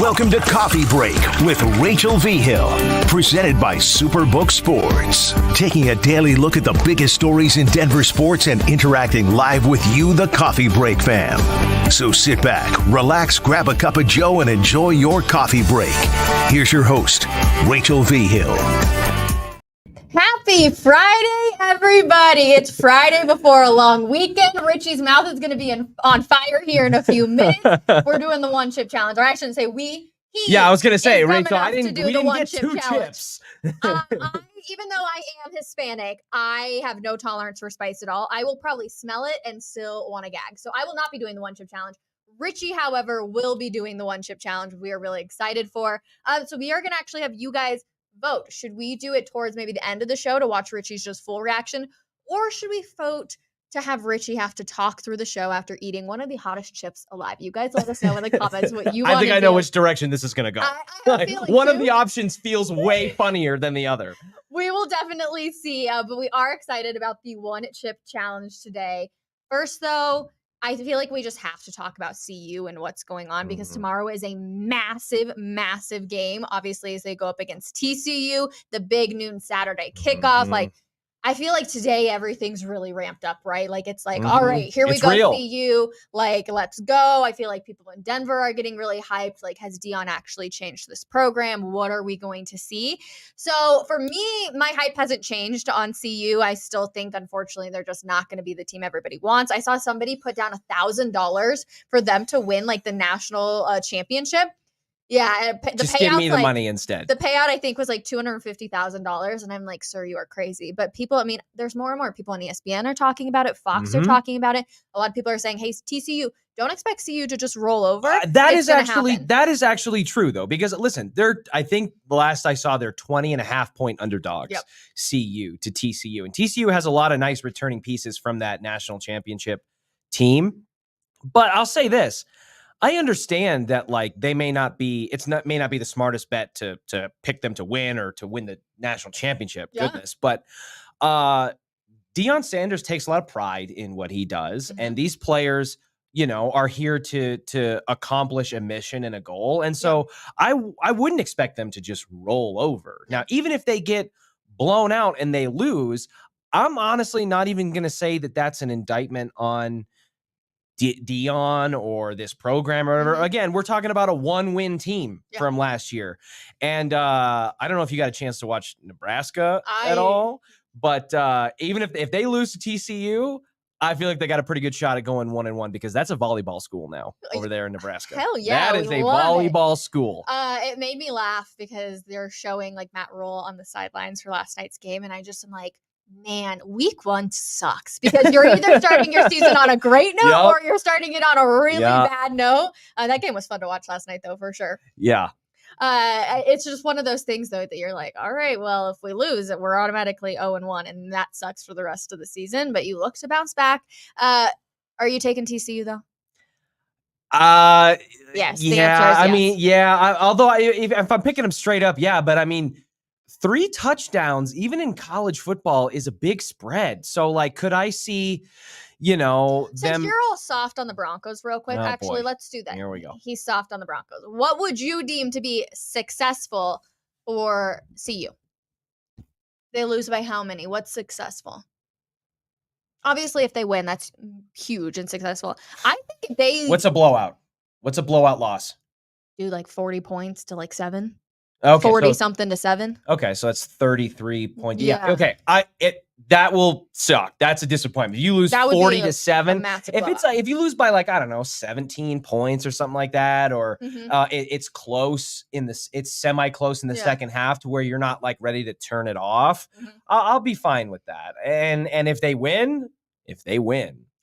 Welcome to Coffee Break with Rachel V. Hill, presented by Superbook Sports. Taking a daily look at the biggest stories in Denver sports and interacting live with you, the Coffee Break fam. So sit back, relax, grab a cup of joe, and enjoy your coffee break. Here's your host, Rachel V. Hill. Happy Friday, everybody. It's Friday before a long weekend. Richie's mouth is going to be on fire here in a few minutes. We're doing the one chip challenge. Or I shouldn't say we. I was going to say, Rachel, we didn't get two chips. Even though I am Hispanic, I have no tolerance for spice at all. I will probably smell it and still want to gag. So I will not be doing the one chip challenge. Richie, however, will be doing the one chip challenge. We are really excited for. So we are going to actually have you guys vote. Should we do it towards maybe the end of the show to watch Richie's just full reaction? Or should we vote to have Richie have to talk through the show after eating one of the hottest chips alive? You guys let us know in the comments what you want. I think I know which direction this is going to go. I have a feeling one too. of the options feels way funnier than the other. We will definitely see, but we are excited about the one chip challenge today. First, though, I feel like we just have to talk about CU and what's going on because tomorrow is a massive, massive game. Obviously, as they go up against TCU, the big noon Saturday kickoff. Like, I feel like today everything's really ramped up, right? Like, it's like, all right, here we go, real. CU. Like, let's go. I feel like people in Denver are getting really hyped. Like, has Dion actually changed this program? What are we going to see? So for me, my hype hasn't changed on CU. I still think, unfortunately, they're just not going to be the team everybody wants. I saw somebody put down $1,000 for them to win like the national championship. Yeah, just give me the money instead. The payout, I think, was like $250,000. And I'm like, sir, you are crazy. But people, I mean, there's more and more people on ESPN are talking about it. Fox are talking about it. A lot of people are saying, hey, TCU, don't expect CU to just roll over. That is actually true, though, because listen, I think the last I saw, they're 20.5-point underdogs, CU to TCU. And TCU has a lot of nice returning pieces from that national championship team. But I'll say this. I understand that like they may not be the smartest bet to pick them to win or to win the national championship. Yeah. Goodness. But Deion Sanders takes a lot of pride in what he does. And these players, are here to accomplish a mission and a goal. And so I wouldn't expect them to just roll over. Now, even if they get blown out and they lose, I'm honestly not even going to say that that's an indictment on Dion or this program or whatever. Again, we're talking about a one-win team from last year. And I don't know if you got a chance to watch Nebraska at all, but even if they lose to TCU, I feel like they got a pretty good shot at going 1-1 because that's a volleyball school now over there in Nebraska. Hell yeah. That is a volleyball school. It made me laugh because they're showing like Matt Rule on the sidelines for last night's game. And I just am like, man, week one sucks because you're either starting your season on a great note or you're starting it on a really bad note. That game was fun to watch last night, though, for sure. Yeah. It's just one of those things, though, that you're like, all right, well, if we lose, we're automatically 0-1, and that sucks for the rest of the season. But you look to bounce back. Are you taking TCU, though? Yes. Yeah. I mean, yeah. Although if I'm picking them straight up, but I mean, 3 touchdowns, even in college football, is a big spread. So, like, could I see, Since you're all soft on the Broncos real quick, actually, let's do that. Here we go. He's soft on the Broncos. What would you deem to be successful for CU? They lose by how many? What's successful? Obviously, if they win, that's huge and successful. I think What's a blowout? What's a blowout loss? Do like 40 points to like 7. Okay, 40 something to 7. Okay, so that's 33 points. Yeah. Okay. That will suck. That's a disappointment. You lose 40 to 7. If you lose by like, I don't know, 17 points or something like that, or it's close it's semi-close in the second half to where you're not like ready to turn it off. I'll be fine with that. And if they win,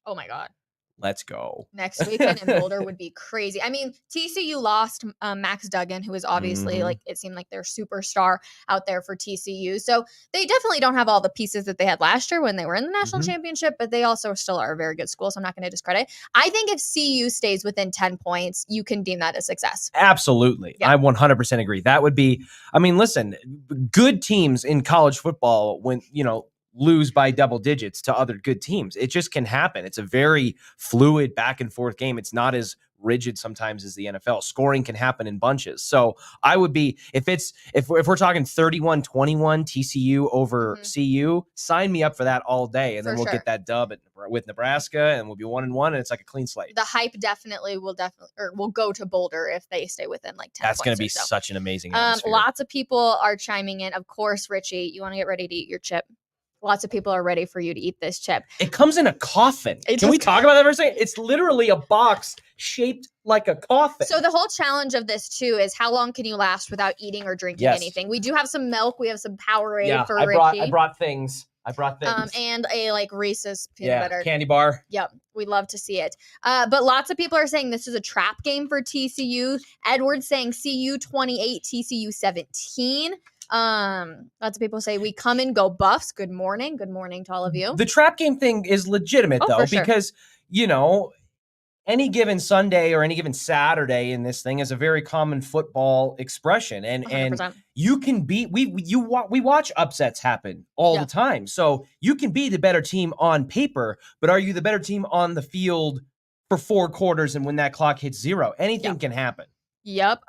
oh my God. Let's go. Next weekend in Boulder would be crazy. I mean, TCU lost Max Duggan, who is obviously like, it seemed like their superstar out there for TCU. So they definitely don't have all the pieces that they had last year when they were in the national championship, but they also still are a very good school. So I'm not going to discredit. I think if CU stays within 10 points, you can deem that a success. Absolutely. Yeah. I 100% agree. That would be, I mean, listen, good teams in college football when, lose by double digits to other good teams. It just can happen. It's a very fluid back and forth game. It's not as rigid sometimes as the NFL. Scoring can happen in bunches. So I would be, if we're talking 31-21 TCU over CU, sign me up for that all day. And then we'll get that dub with Nebraska and we'll be 1-1 and it's like a clean slate. The hype will go to Boulder if they stay within like 10 That's going to be so. such an amazing atmosphere. Lots of people are chiming in. Of course, Richie, you want to get ready to eat your chip. Lots of people are ready for you to eat this chip. It comes in a coffin. Can we talk about that for a second? It's literally a box shaped like a coffin. So the whole challenge of this too is how long can you last without eating or drinking anything? We do have some milk. We have some Powerade for Richie. I brought things. And a like Reese's peanut butter candy bar. Yep, we love to see it. But lots of people are saying this is a trap game for TCU. Edward's saying CU 28, TCU 17. Lots of people say we come and go Buffs. Good morning to all of you. The trap game thing is legitimate though, because any given Sunday or any given Saturday in this thing is a very common football expression, and 100%. You can be we watch upsets happen all the time, so you can be the better team on paper, but are you the better team on the field for 4 quarters and when that clock hits 0? Anything can happen. Yep.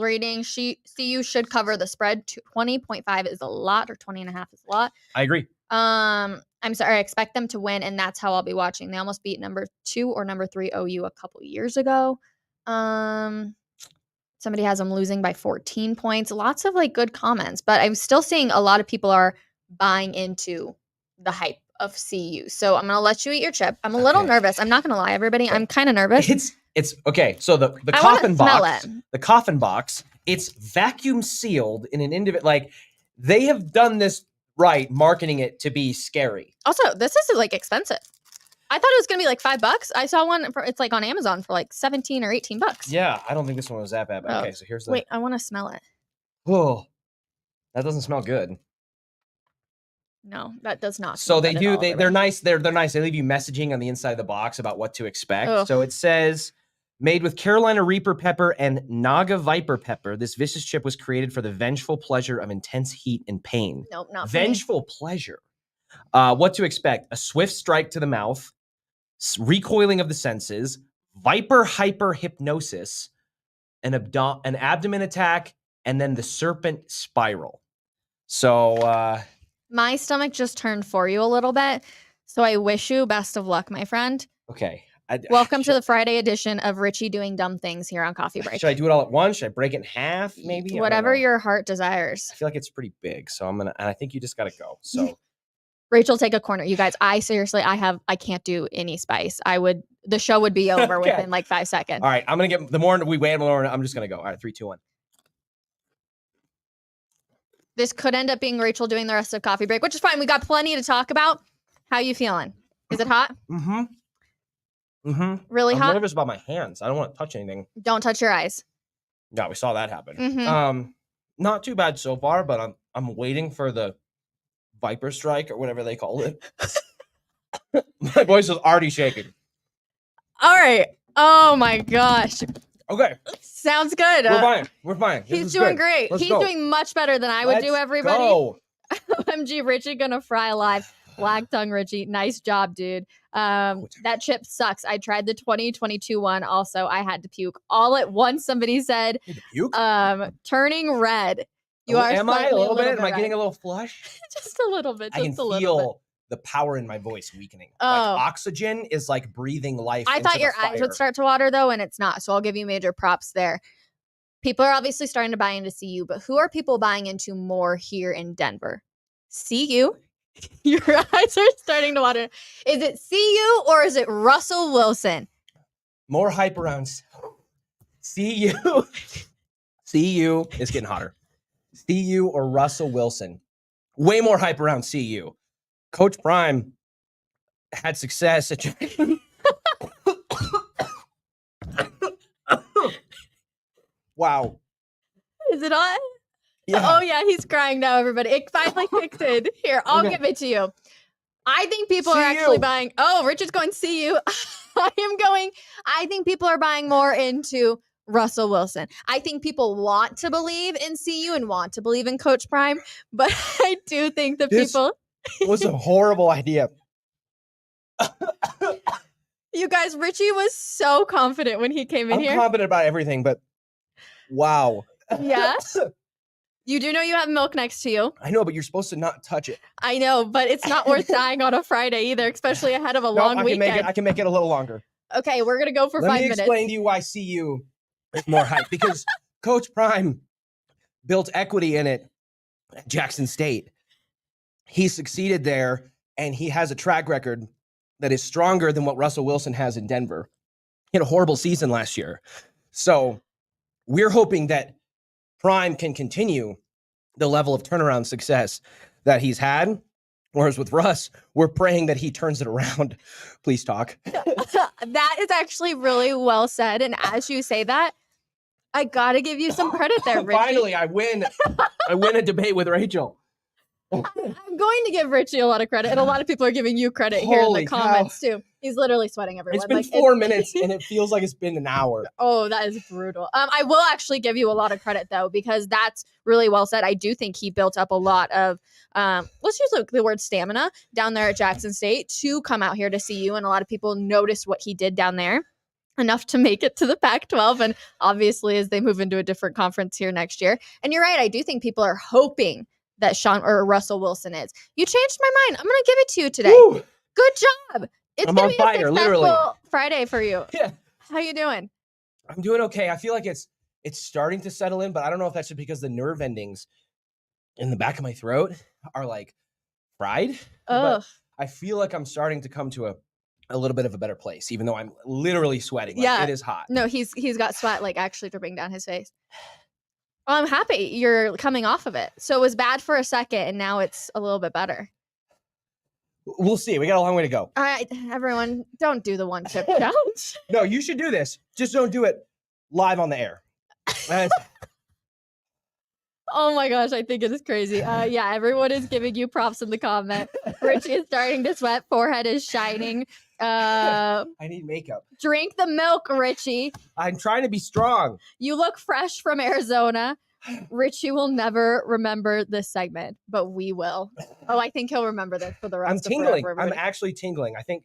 Reading CU should cover the spread. 20.5 is a lot, or 20.5 is a lot. I agree. I'm sorry, I expect them to win, and that's how I'll be watching. They almost beat number 2 or number 3 OU a couple years ago. Somebody has them losing by 14 points. Lots of like good comments, but I'm still seeing a lot of people are buying into the hype of CU. So I'm gonna let you eat your chip. I'm a little nervous. I'm not gonna lie, everybody. I'm kind of nervous. It's okay. So the coffin box, the coffin box, it's vacuum sealed in an individual. Like they have done this right, marketing it to be scary. Also, this is like expensive. I thought it was gonna be like $5. I saw one it's like on Amazon for like 17 or 18 bucks. Yeah, I don't think this one was that bad. But okay, so here's the. Wait, I want to smell it. Oh, that doesn't smell good. No, that does not. So they do. They're nice. They're nice. They leave you messaging on the inside of the box about what to expect. Ugh. So it says, made with Carolina Reaper pepper and Naga Viper pepper, this vicious chip was created for the vengeful pleasure of intense heat and pain. Nope, not vengeful pleasure. What to expect? A swift strike to the mouth, recoiling of the senses, viper hyper hypnosis, an abdomen attack, and then the serpent spiral. So my stomach just turned for you a little bit. So I wish you best of luck, my friend. Okay. Welcome to the Friday edition of Richie doing dumb things here on Coffee Break. Should I do it all at once? Should I break it in half? Maybe whatever your heart desires. I feel like it's pretty big, so and I think you just got to go. So, Rachel, take a corner. You guys, I can't do any spice. The show would be over within like 5 seconds. All right, I'm gonna get the more we wait, I'm just gonna go. All right, 3, 2, 1. This could end up being Rachel doing the rest of Coffee Break, which is fine. We got plenty to talk about. How you feeling? Is it hot? Really hot? I'm nervous about my hands. I don't want to touch anything. Don't touch your eyes. Yeah, we saw that happen. Not too bad so far, but I'm waiting for the Viper strike or whatever they call it. My voice is already shaking. All right. Oh my gosh. Okay. Sounds good. We're fine. He's doing great. He's doing much better than I would do, everybody. Go. OMG, Richie gonna fry alive. Black tongue Richie. Nice job, dude. That chip sucks. I tried the 2022 one. Also, I had to puke all at once. Somebody said, puke? Turning red. Am I a little bit? Am I getting a little flush? Just a little bit. I can feel the power in my voice weakening. Like oxygen is like breathing life. I thought your eyes would start to water though, and it's not. So I'll give you major props there. People are obviously starting to buy into CU, but who are people buying into more here in Denver? CU? Your eyes are starting to water. Is it CU or is it Russell Wilson? More hype around CU. CU is getting hotter. CU or Russell Wilson. Way more hype around CU. Coach Prime had success at Wow. Is it on? Yeah. Oh, yeah, he's crying now, everybody. It finally kicked in. Here, I'll give it to you. I think people are actually buying. Oh, Richard's going CU. I think people are buying more into Russell Wilson. I think people want to believe in CU and want to believe in Coach Prime, but I do think that people. It was a horrible idea. You guys, Richie was so confident when he came in here. I'm confident about everything, but wow. Yeah. You do know you have milk next to you. I know, but you're supposed to not touch it. I know, but it's not worth dying on a Friday either, especially ahead of a long weekend. I can make it a little longer. Okay, we're going to go for 5 minutes. Let me explain to you why CU is more hype. Because Coach Prime built equity in it at Jackson State. He succeeded there, and he has a track record that is stronger than what Russell Wilson has in Denver. He had a horrible season last year. So we're hoping that Prime can continue the level of turnaround success that he's had. Whereas with Russ, we're praying that he turns it around. Please talk. That is actually really well said. And as you say that, I got to give you some credit there, Richie. Finally, I win. I win a debate with Rachel. I'm going to give Richie a lot of credit, and a lot of people are giving you credit here in the comments too. He's literally sweating everyone. It's been 4 minutes, and it feels like it's been an hour. Oh, that is brutal. I will actually give you a lot of credit though, because that's really well said. I do think he built up a lot of, let's use the word stamina down there at Jackson State to come out here to see you, and a lot of people noticed what he did down there. Enough to make it to the Pac-12, and obviously as they move into a different conference here next year. And you're right, I do think people are hoping that Sean or Russell Wilson is. You changed my mind. I'm going to give it to you today. Woo! Good job. It's going to be fire, a successful literally. Friday for you. Yeah. How you doing? I'm doing okay. I feel like it's starting to settle in, but I don't know if that's just because the nerve endings in the back of my throat are like fried. Ugh. But I feel like I'm starting to come to a little bit of a better place, even though I'm literally sweating. Like, Yeah. It is hot. No, he's got sweat like actually dripping down his face. Well, I'm happy you're coming off of it. So it was bad for a second, and now it's a little bit better. We'll see. We got a long way to go. All right, everyone, don't do the one chip challenge. No, you should do this. Just don't do it live on the air. Oh my gosh, I think it is crazy. Yeah, everyone is giving you props in the comment. Richie is starting to sweat. Forehead is shining. I need makeup. Drink the milk, Richie. I'm trying to be strong. You look fresh from Arizona. Richie will never remember this segment, but we will. Oh, I think he'll remember this for the rest of tingling. forever. I'm actually tingling. I think,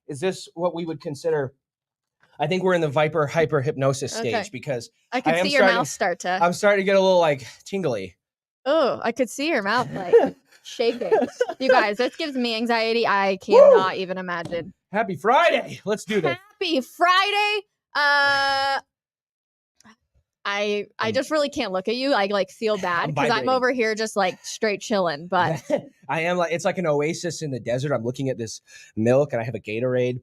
is this what we would consider? I think we're in the Viper hyper hypnosis stage because I could see your mouth start to. I'm starting to get a little like tingly. Oh, I could see your mouth like shaking. You guys, this gives me anxiety. I cannot even imagine. Happy Friday. Let's do this. Happy Friday. I just really can't look at you. I like feel bad because I'm over here just like straight chilling. But I am like, it's like an oasis in the desert. I'm looking at this milk and I have a Gatorade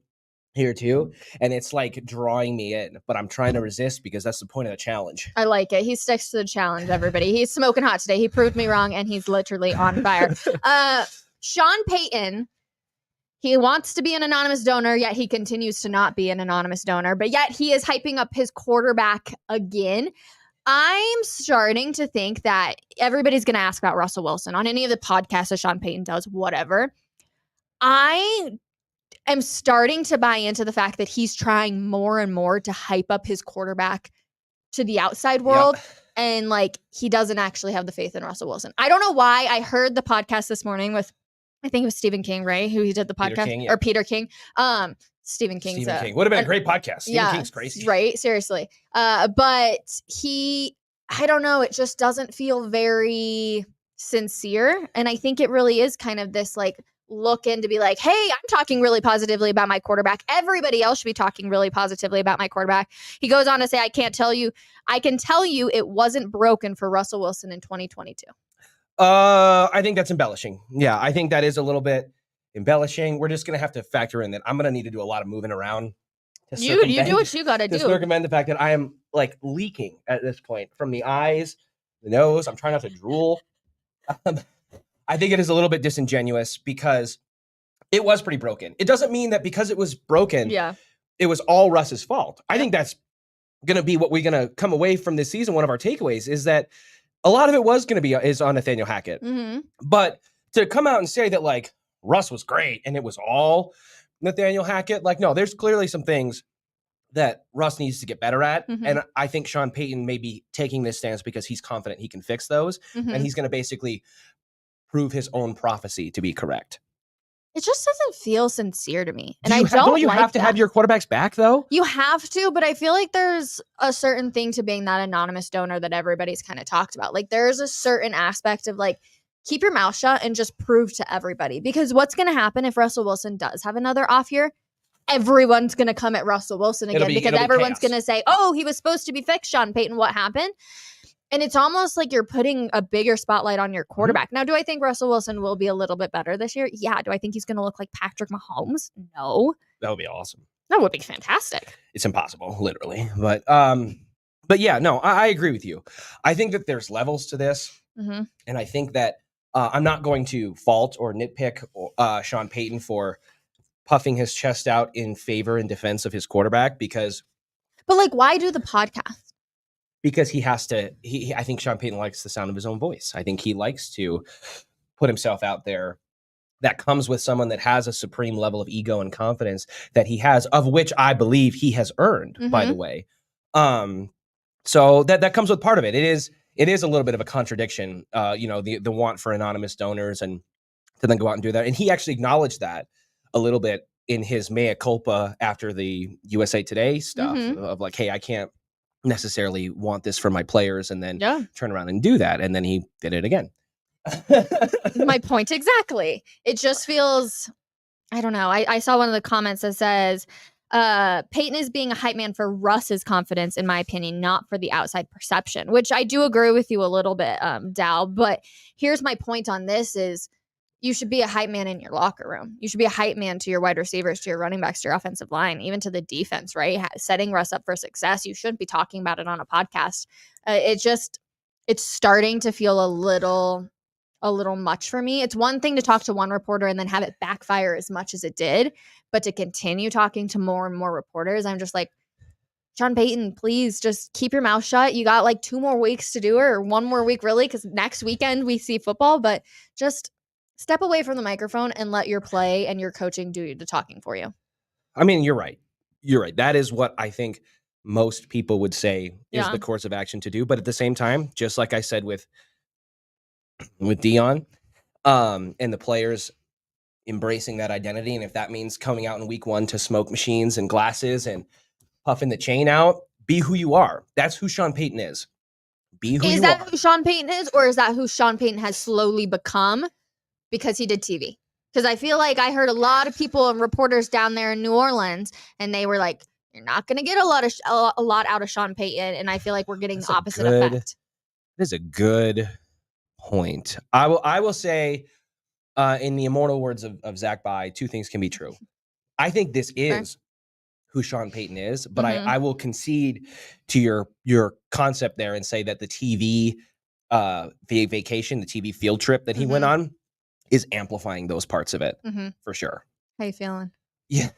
here too, and it's like drawing me in, but I'm trying to resist because that's the point of the challenge. I like it. He sticks to the challenge, everybody. He's smoking hot today. He proved me wrong, and he's literally on fire. Sean Payton, he wants to be an anonymous donor, yet he continues to not be an anonymous donor, but yet he is hyping up his quarterback again. I'm starting to think that everybody's going to ask about Russell Wilson on any of the podcasts that Sean Payton does, whatever. I'm starting to buy into the fact that he's trying more and more to hype up his quarterback to the outside world. Yep. And like, he doesn't actually have the faith in Russell Wilson. I don't know why. I heard the podcast this morning with, I think it was Stephen King, right? Who he did the podcast or Peter King. Stephen King would have been a great podcast. Stephen King's crazy. Right. Seriously. But I don't know. It just doesn't feel very sincere. And I think it really is kind of this like, look in to be like, hey, I'm talking really positively about my quarterback. Everybody else should be talking really positively about my quarterback. He goes on to say, I can tell you it wasn't broken for Russell Wilson in 2022. I think that's embellishing. Yeah, I think that is a little bit embellishing. We're just going to have to factor in that I'm going to need to do a lot of moving around. You do what you got to do. To circumvent the fact that I am like leaking at this point from the eyes, the nose. I'm trying not to drool. I think it is a little bit disingenuous because it was pretty broken. It doesn't mean that because it was broken, it was all Russ's fault. I think that's going to be what we're going to come away from this season. One of our takeaways is that a lot of it was going to be is on Nathaniel Hackett. Mm-hmm. But to come out and say that like Russ was great and it was all Nathaniel Hackett, like, no, there's clearly some things that Russ needs to get better at. Mm-hmm. And I think Sean Payton may be taking this stance because he's confident he can fix those. Mm-hmm. And he's going to basically prove his own prophecy to be correct. It just doesn't feel sincere to me. And Don't you have to have your quarterbacks back, though? You have to, but I feel like there's a certain thing to being that anonymous donor that everybody's kind of talked about. Like, there's a certain aspect of, like, keep your mouth shut and just prove to everybody. Because what's going to happen if Russell Wilson does have another off year? Everyone's going to come at Russell Wilson again because everyone's going to say, oh, he was supposed to be fixed, Sean Payton. What happened? And it's almost like you're putting a bigger spotlight on your quarterback. Now, do I think Russell Wilson will be a little bit better this year? Yeah. Do I think he's going to look like Patrick Mahomes? No. That would be awesome. That would be fantastic. It's impossible, literally. But yeah, no, I agree with you. I think that there's levels to this. Mm-hmm. And I think that I'm not going to fault or nitpick Sean Payton for puffing his chest out in favor and defense of his quarterback because. But, like, why do the podcast? Because he has to, I think Sean Payton likes the sound of his own voice. I think he likes to put himself out there. That comes with someone that has a supreme level of ego and confidence that he has, of which I believe he has earned, by the way. So that comes with part of it. It is a little bit of a contradiction, the want for anonymous donors and to then go out and do that. And he actually acknowledged that a little bit in his mea culpa after the USA Today stuff of like, hey, I can't necessarily want this for my players and then turn around and do that. And then he did it again. My point exactly. It just feels, I don't know. I saw one of the comments that says, Peyton is being a hype man for Russ's confidence, in my opinion, not for the outside perception, which I do agree with you a little bit, Dow. But here's my point on this is you should be a hype man in your locker room. You should be a hype man to your wide receivers, to your running backs, to your offensive line, even to the defense, right? Setting Russ up for success. You shouldn't be talking about it on a podcast. It's starting to feel a little much for me. It's one thing to talk to one reporter and then have it backfire as much as it did, but to continue talking to more and more reporters, I'm just like, Sean Payton, please just keep your mouth shut. You got like 2 more weeks to do it, or 1 more week really, because next weekend we see football, but just step away from the microphone and let your play and your coaching do the talking for you. I mean, you're right. That is what I think most people would say is the course of action to do. But at the same time, just like I said with Dion and the players embracing that identity, and if that means coming out in week 1 to smoke machines and glasses and puffing the chain out, be who you are. That's who Sean Payton is. Be who you are. Is that who Sean Payton is, or is that who Sean Payton has slowly become because he did TV? Because I feel like I heard a lot of people and reporters down there in New Orleans, and they were like, you're not going to get a lot out of Sean Payton, and I feel like we're getting the opposite effect. That is a good point. I will say, in the immortal words of Zach Bye, 2 things can be true. I think this is who Sean Payton is, but I will concede to your concept there and say that the TV vacation, the TV field trip that he went on is amplifying those parts of it for sure. How you feeling? Yeah.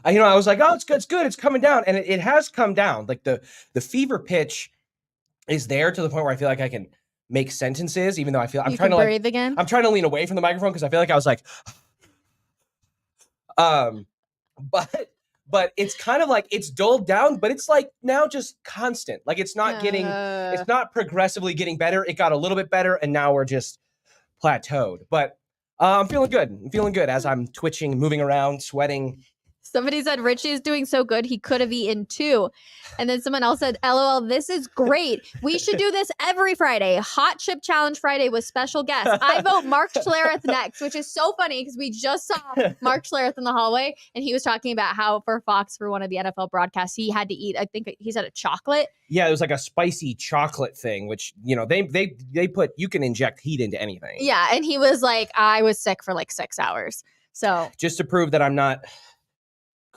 I was like, oh, it's good. It's coming down. And it has come down. Like the fever pitch is there to the point where I feel like I can make sentences, even though I feel I'm trying to breathe again. I'm trying to lean away from the microphone because I feel like I was like, but it's kind of like it's dulled down, but it's like now just constant. Like it's not it's not progressively getting better. It got a little bit better and now we're just plateaued. But I'm feeling good. I'm feeling good as I'm twitching, moving around, sweating. Somebody said Richie is doing so good he could have eaten 2. And then someone else said, LOL, this is great. We should do this every Friday. Hot Chip Challenge Friday with special guests. I vote Mark Schlereth next, which is so funny because we just saw Mark Schlereth in the hallway and he was talking about how for Fox, for one of the NFL broadcasts, he had to eat, I think he said a chocolate. Yeah, it was like a spicy chocolate thing, which, they put, you can inject heat into anything. Yeah, and he was like, I was sick for like 6 hours. So just to prove that I'm not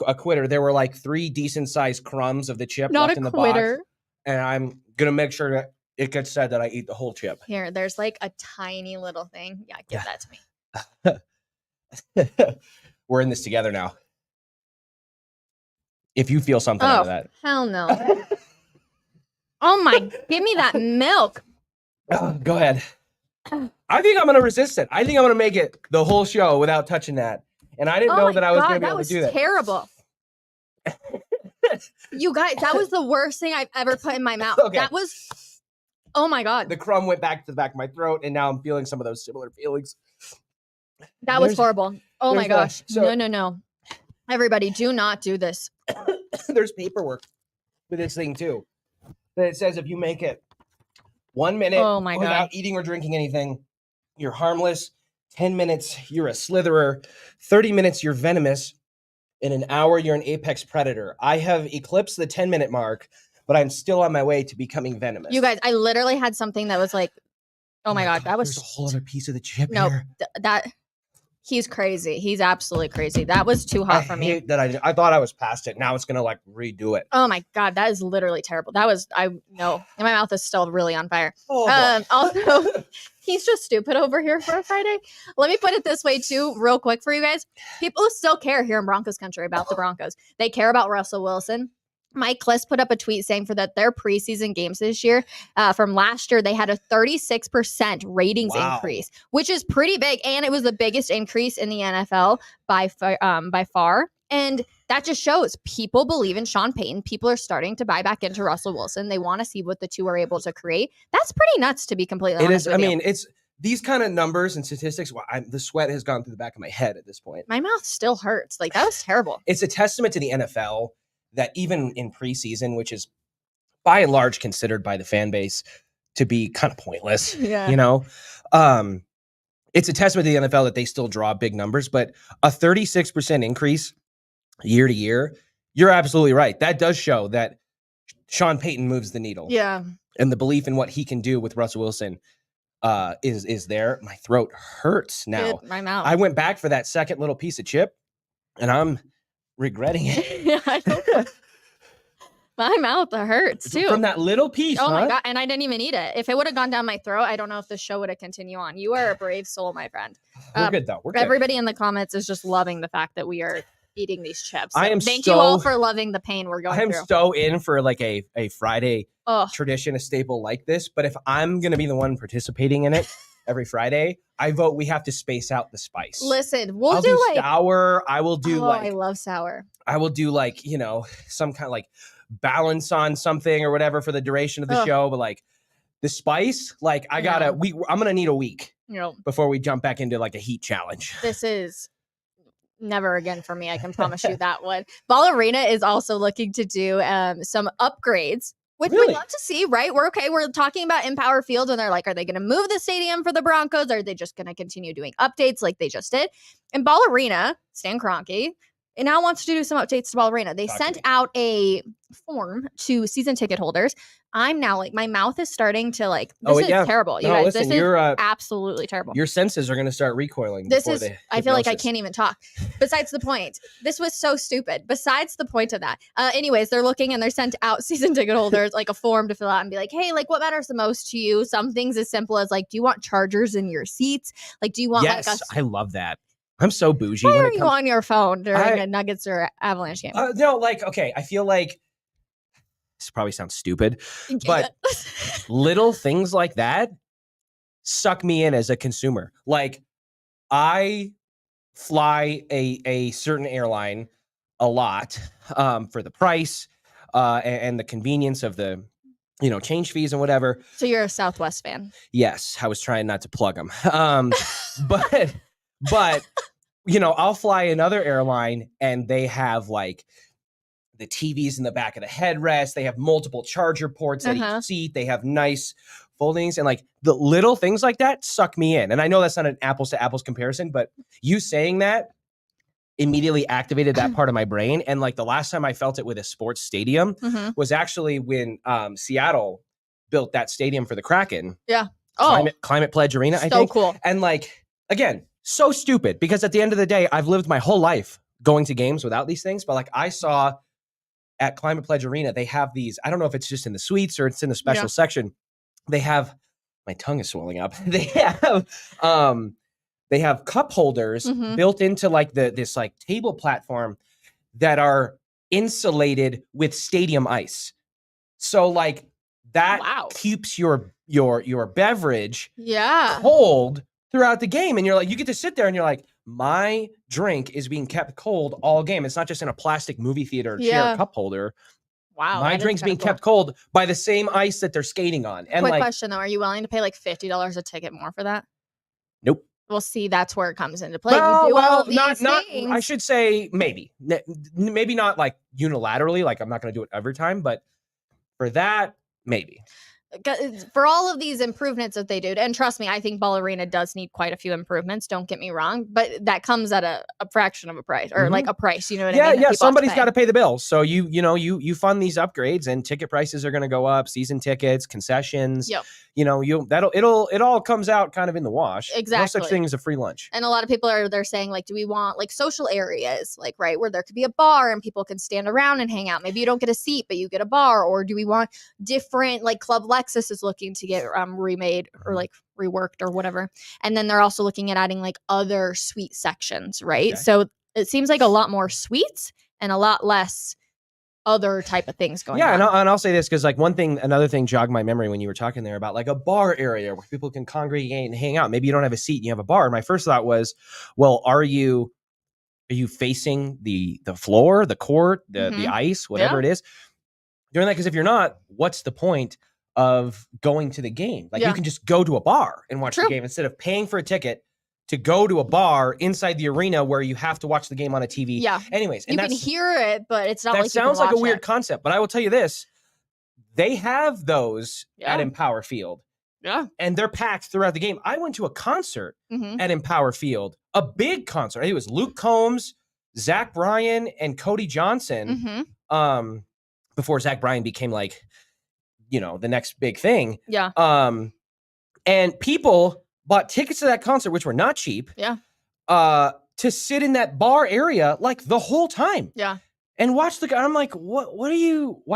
a quitter, there were like 3 decent sized crumbs of the chip left in the box, and I'm gonna make sure that it gets said that I eat the whole chip. Here, there's like a tiny little thing. Yeah, give that to me. We're in this together now. If you feel something out of that, hell no. Oh my, give me that milk. Go ahead. I think I'm gonna resist it. I think I'm gonna make it the whole show without touching that. And I didn't know that I was going to be able to do that. Terrible. You guys, that was the worst thing I've ever put in my mouth. Okay. That was Oh my God. The crumb went back to the back of my throat, and now I'm feeling some of those similar feelings. That was horrible. Oh my gosh. So- No. Everybody, do not do this. There's paperwork with this thing too. That it says if you make it 1 minute Oh my without God. eating or drinking anything, you're harmless. 10 minutes, you're a slitherer. 30 minutes, you're venomous. In an hour, you're an apex predator. I have eclipsed the 10-minute mark, but I'm still on my way to becoming venomous. You guys, I literally had something that was like, oh my God, that was There's a whole other piece of the chip no, here. that he's crazy. He's absolutely crazy. That was too hot for me. I hate that I thought I was past it. Now it's gonna like redo it. Oh my God, that is literally terrible. That was no, and my mouth is still really on fire. Oh, boy. Also, he's just stupid over here for a Friday. Let me put it this way too, real quick for you guys. People still care here in Broncos country about the Broncos. They care about Russell Wilson. Mike Kliss put up a tweet saying for their preseason games this year, from last year, they had a 36% ratings increase, which is pretty big. And it was the biggest increase in the NFL by far. And that just shows people believe in Sean Payton. People are starting to buy back into Russell Wilson. They want to see what the two are able to create. That's pretty nuts, to be completely honest with you. I mean, it's these kind of numbers and statistics. Well, the sweat has gone through the back of my head at this point. My mouth still hurts. Like, that was terrible. It's a testament to the NFL that even in preseason, which is by and large considered by the fan base to be kind of pointless, Yeah. you know, it's a testament to the NFL that they still draw big numbers, but a 36% increase year to year, you're absolutely right. That does show that Sean Payton moves the needle. Yeah. And the belief in what he can do with Russell Wilson is there. My throat hurts now. My mouth. I went back for that second little piece of chip, and I'm regretting it. Yeah, I know. My mouth hurts too. From that little piece. Oh my God. And I didn't even eat it. If it would have gone down my throat, I don't know if the show would have continued on. You are a brave soul, my friend. We're good though. We're good. Everybody in the comments is just loving the fact that we are eating these chips. So I am thank you all for loving the pain we're going I am through. so in for like a Friday Ugh. tradition, a staple like this. But if I'm gonna be the one participating in it every Friday, I vote we have to space out the spice. Listen, I'll do like sour. I will do I love sour. I will do like, you know, some kind of like balance on something or whatever for the duration of the show. But like the spice, like I'm gonna need a week before we jump back into like a heat challenge. This is never again for me. I can promise you that one. Ball Arena is also looking to do some upgrades, which we'd love to see, right? We're talking about Empower Field, and they're like, are they going to move the stadium for the Broncos? Or are they just going to continue doing updates like they just did? And Ball Arena, Stan Kroenke, and now wants to do some updates to Ball Arena. They sent out a form to season ticket holders. I'm now like, my mouth is starting to like, this is terrible. You guys, listen, this is absolutely terrible. Your senses are going to start recoiling. I feel like I can't even talk. Besides the point, this was so stupid. Besides the point of that. Anyways, they're looking and they're sent out season ticket holders like a form to fill out and be like, hey, like what matters the most to you? Some things as simple as like, do you want chargers in your seats? Like, do you want like us? I love that. I'm so bougie. Why are you on your phone during a Nuggets or Avalanche game? No, like, okay, I feel like this probably sounds stupid, but little things like that suck me in as a consumer. Like, I fly a certain airline a lot for the price and the convenience of the, you know, change fees and whatever. So you're a Southwest fan? Yes, I was trying not to plug them, but you know, I'll fly another airline and they have like the TVs in the back of the headrest. They have multiple charger ports at each seat. They have nice foldings, and like the little things like that suck me in. And I know that's not an apples to apples comparison, but you saying that immediately activated that part of my brain. And like the last time I felt it with a sports stadium was actually when Seattle built that stadium for the Kraken. Yeah. Climate Pledge Arena, I think. So cool. And like, again, so stupid, because at the end of the day, I've lived my whole life going to games without these things. But like I saw at Climate Pledge Arena, they have these, I don't know if it's just in the suites or it's in the special section. They have, my tongue is swelling up. They have cup holders built into like this like table platform that are insulated with stadium ice. So like that keeps your beverage cold throughout the game. And you're like, you get to sit there and you're like, my drink is being kept cold all game. It's not just in a plastic movie theater chair cup holder. Wow. My drink's being kept cold by the same ice that they're skating on. And quick question though, are you willing to pay like $50 a ticket more for that? Nope. Well, see, that's where it comes into play. Well, not. I should say maybe not like unilaterally. Like I'm not going to do it every time, but for that, maybe. For all of these improvements that they do, and trust me, I think Ball Arena does need quite a few improvements. Don't get me wrong, but that comes at a fraction of a price, or like a price. You know what I mean? Yeah. Somebody's got to pay the bill. So you fund these upgrades, and ticket prices are going to go up. Season tickets, concessions. Yep. It all comes out kind of in the wash. Exactly. No such thing as a free lunch. And a lot of people they're saying like, do we want like social areas, like right where there could be a bar and people can stand around and hang out? Maybe you don't get a seat, but you get a bar. Or do we want different, like Club Lexus is looking to get remade or like reworked or whatever. And then they're also looking at adding like other suite sections, right? Okay. So it seems like a lot more suites and a lot less other type of things going on. Yeah, and I'll say this because like another thing jogged my memory when you were talking there about like a bar area where people can congregate and hang out. Maybe you don't have a seat and you have a bar. And my first thought was, well, are you facing the floor, the court, the ice, whatever it is? Doing that, because if you're not, what's the point of going to the game? Like you can just go to a bar and watch the game instead of paying for a ticket to go to a bar inside the arena where you have to watch the game on a TV. Yeah. Anyways, and you can hear it, but it's not like that sounds like a weird it. concept. But I will tell you this: they have those at Empower Field. Yeah. And they're packed throughout the game. I went to a concert at Empower Field, a big concert. I think it was Luke Combs, Zach Bryan, and Cody Johnson. Before Zach Bryan became like, the next big thing. Yeah. And people bought tickets to that concert, which were not cheap. Yeah. To sit in that bar area like the whole time. Yeah. And watch I'm like, why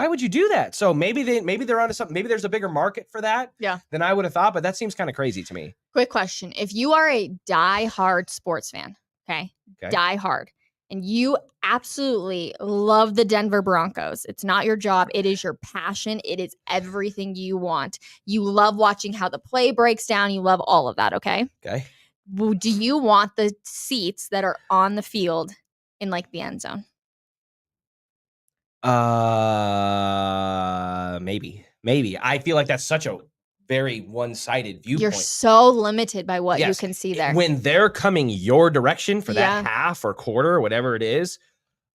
would you do that? So maybe they're onto something. Maybe there's a bigger market for that than I would have thought, but that seems kind of crazy to me. Quick question. If you are a die-hard sports fan, okay? Die-hard, and you absolutely love the Denver Broncos, it's not your job. It is your passion. It is everything you want. You love watching how the play breaks down. You love all of that, okay? Okay. Do you want the seats that are on the field in like the end zone? Maybe. I feel like that's such a very one-sided viewpoint. You're so limited by what you can see there. When they're coming your direction for that half or quarter or whatever it is,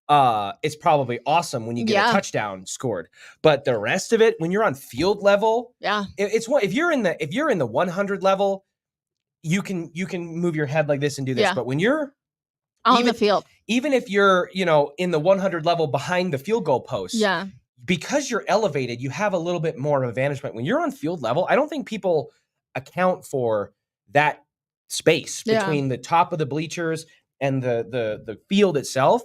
it's probably awesome when you get a touchdown scored. But the rest of it, when you're on field level, it's what if you're in the 100 level, you can move your head like this and do this. But when you're on the field, even if you're in the 100 level behind the field goal post, because you're elevated, you have a little bit more of a vantage point. When you're on field level, I don't think people account for that space between the top of the bleachers and the field itself.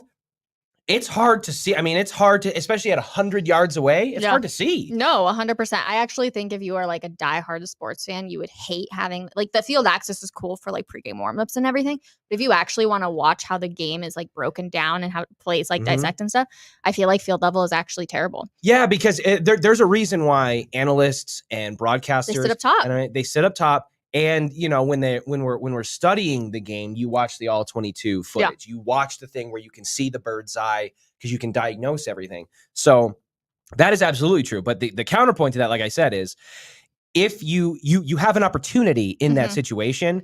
It's hard to see. I mean, it's hard to, especially at 100 yards away, it's hard to see. No, 100%. I actually think if you are like a diehard sports fan, you would hate having, like, the field access is cool for like pregame warmups and everything. But if you actually want to watch how the game is like broken down and how it plays, like dissect and stuff, I feel like field level is actually terrible. Yeah, because there's a reason why analysts and broadcasters, they sit up top. They sit up top. And when we're studying the game, you watch the all 22 footage. You watch the thing where you can see the bird's eye because you can diagnose everything. So that is absolutely true. But the counterpoint to that, like I said, is if you have an opportunity in that situation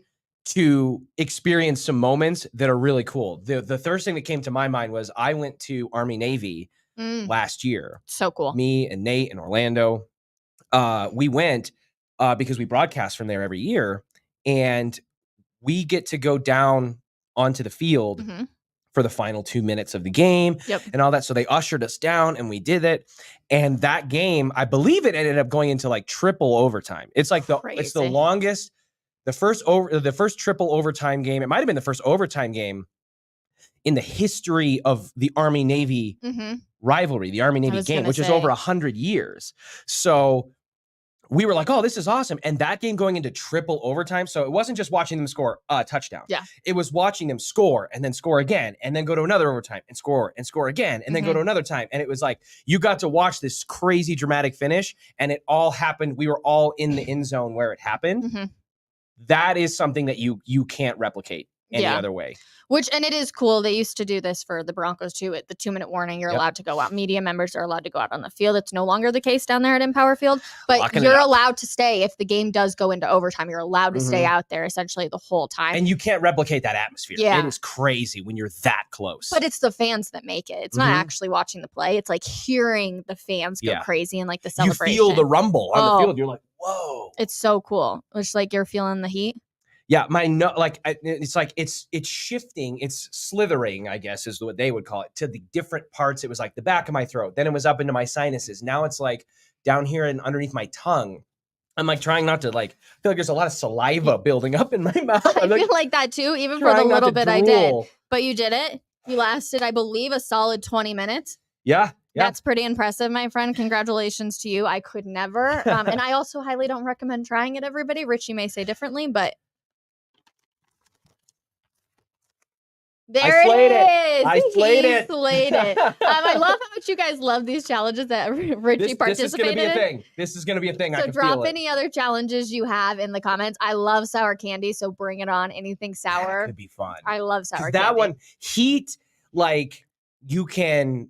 to experience some moments that are really cool. The first thing that came to my mind was I went to Army Navy last year. So cool. Me and Nate and Orlando, we went. Because we broadcast from there every year, and we get to go down onto the field for the final 2 minutes of the game and all that. So they ushered us down and we did it. And that game, I believe it ended up going into like triple overtime. It's like it's the longest, the first triple overtime game. It might've been the first overtime game in the history of the Army Navy rivalry, the Army Navy game, which is over 100 years. So we were like, oh, this is awesome. And that game going into triple overtime. So it wasn't just watching them score a touchdown. Yeah. It was watching them score and then score again and then go to another overtime and score again and then go to another time. And it was like, you got to watch this crazy dramatic finish and it all happened. We were all in the end zone where it happened. That is something that you can't replicate any other way. And it is cool. They used to do this for the Broncos too. At the 2-minute warning, you're allowed to go out. Media members are allowed to go out on the field. It's no longer the case down there at Empower Field, but you're allowed to stay if the game does go into overtime. You're allowed to stay out there essentially the whole time. And you can't replicate that atmosphere. Yeah. It is crazy when you're that close. But it's the fans that make it. It's not actually watching the play. It's like hearing the fans go crazy and like the celebration. You feel the rumble on the field. You're like, whoa. It's so cool. It's like you're feeling the heat. Yeah, it's like it's shifting, it's slithering, I guess is what they would call it, to the different parts. It was like the back of my throat, then it was up into my sinuses. Now it's like down here and underneath my tongue. I'm like trying not to like feel like there's a lot of saliva building up in my mouth. I feel like that too, even for the little bit I did. But you did it. You lasted, I believe, a solid 20 minutes. Yeah. That's pretty impressive, my friend. Congratulations to you. I could never. And I also highly don't recommend trying it, everybody. Richie may say differently, but there it is. I slayed it. Slayed it. I love how much you guys love these challenges that Richie participated in. This is going to be a thing. So drop any other challenges you have in the comments. I love sour candy, so bring it on. Anything sour. That could be fun. I love sour candy. That one, heat, like you can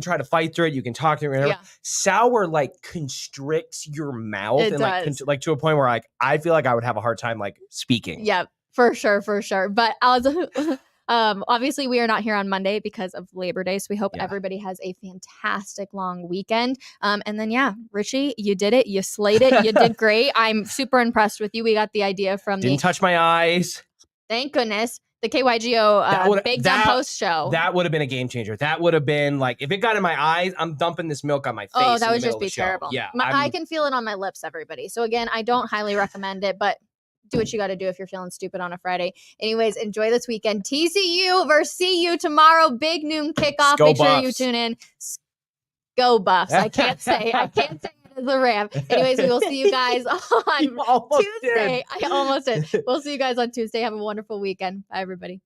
try to fight through it. You can talk through it. Yeah. Sour like constricts your mouth. It does. Like to a point where like I feel like I would have a hard time like speaking. Yep, for sure. But obviously we are not here on Monday because of Labor Day. So we hope everybody has a fantastic long weekend. And then, Richie, you did it. You slayed it. You did great. I'm super impressed with you. We got the idea from Didn't touch my eyes. Thank goodness. The KYGO Big Dumb Post show. That would have been a game changer. That would have been like, if it got in my eyes, I'm dumping this milk on my face. Oh, that would just be terrible. Yeah. I can feel it on my lips, everybody. So again, I don't highly recommend it, but do what you got to do if you're feeling stupid on a Friday. Anyways, enjoy this weekend. TCU versus CU tomorrow. Big noon kickoff. Make sure you tune in. Go Buffs. I can't say it as a Ram. Anyways, we will see you guys on Tuesday. I almost did. We'll see you guys on Tuesday. Have a wonderful weekend. Bye, everybody.